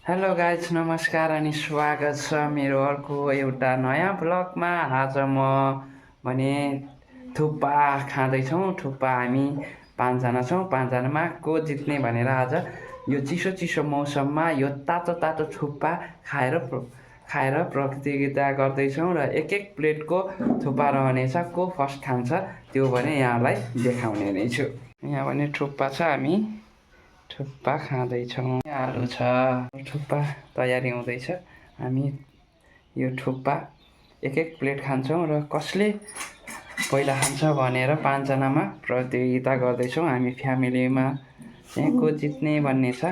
Hello guys नमस्कार अनि स्वागत छ मेरो अर्को एउटा नयाँ ब्लगमा। आज म भने थुक्पा खाँदैछौँ। थुक्पा हामी पाँचजना छौँ। पाँचजनामा को जित्ने भनेर आज यो चिसो चिसो मौसममा यो तातो तातो थुक्पा खाएर प्रतियोगिता गर्दैछौँ र एक एक प्लेटको थुक्पा रहनेछ। को फर्स्ट खान्छ त्यो भने यहाँलाई देखाउने नै छु। यहाँ भने थुक्पा छ, हामी थुक्पा खाँदैछौँ। आलु छ, थुक्पा तयारी हुँदैछ। हामी यो थुक्पा एक एक प्लेट खान्छौँ र कसले पहिला खान्छ भनेर पाँचजनामा प्रतियोगिता गर्दैछौँ। हामी फ्यामिलीमा चाहिँ को जित्ने भन्ने छ।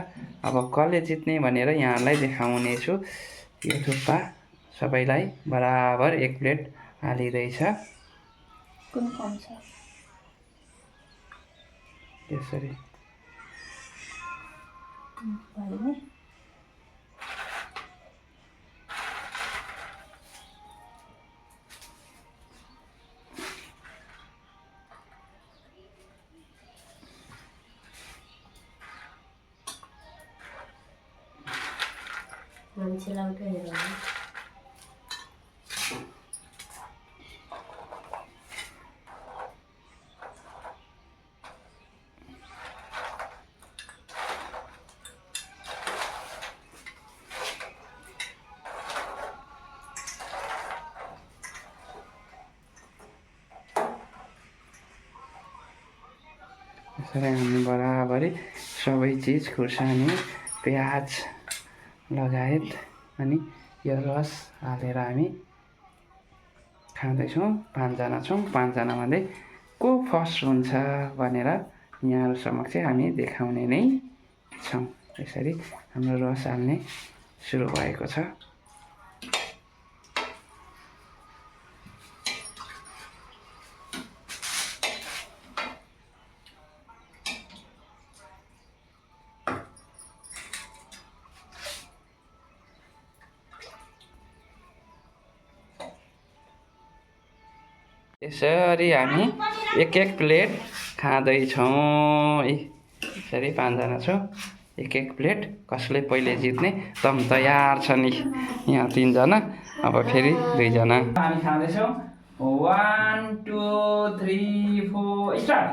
अब कसले जित्ने भनेर यहाँलाई देखाउने छु। यो थुक्पा सबैलाई बराबर एक प्लेट हालिँदैछ। यसरी मान्छेलाई उठेर यसरी हामी बराबरी सबै चिज खुर्सानी प्याज लगायत अनि यो रस हालेर हामी खाँदैछौँ। पाँचजना छौँ। पाँचजनामध्ये को फर्स्ट हुन्छ भनेर यहाँहरू समक्ष हामी देखाउने नै छौँ। यसरी हाम्रो रस हाल्ने सुरु भएको छ। यसरी हामी एक एक प्लेट खाँदैछौँ। यसरी पाँचजना छौँ। एक एक प्लेट कसले पहिले जित्ने तम तयार छ नि। यहाँ तिनजना, अब फेरि दुईजना। हामी खाँदैछौँ। 1 2 3 4 स्टार्ट।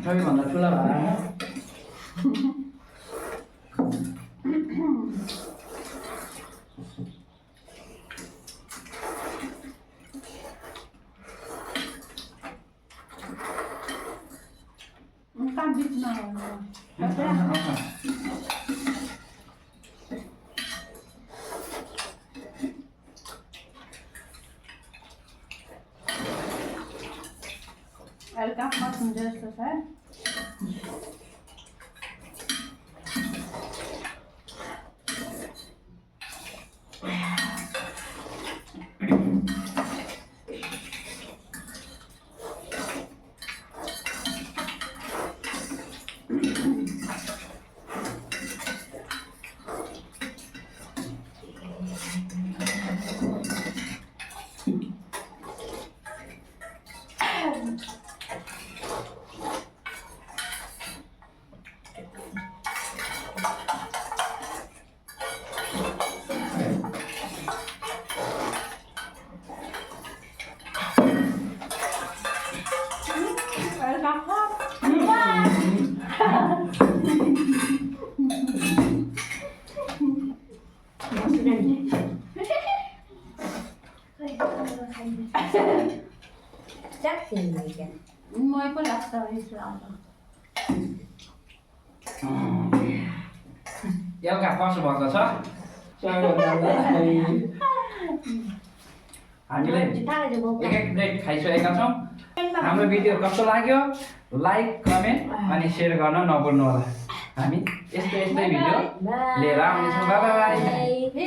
सबैभन्दा ठुला भाडा जस्तो छ। Moi pun लाग्छ Islam. एउटा कसो भएको छ हामीले एक एक प्लेट खाइसकेका छौँ हाम्रो भिडियो कस्तो लाग्यो लाइक कमेन्ट अनि सेयर गर्न नभुल्नु होला हामी यस्तै भिडियो लिएर आउनेछौँ बाइ बाइ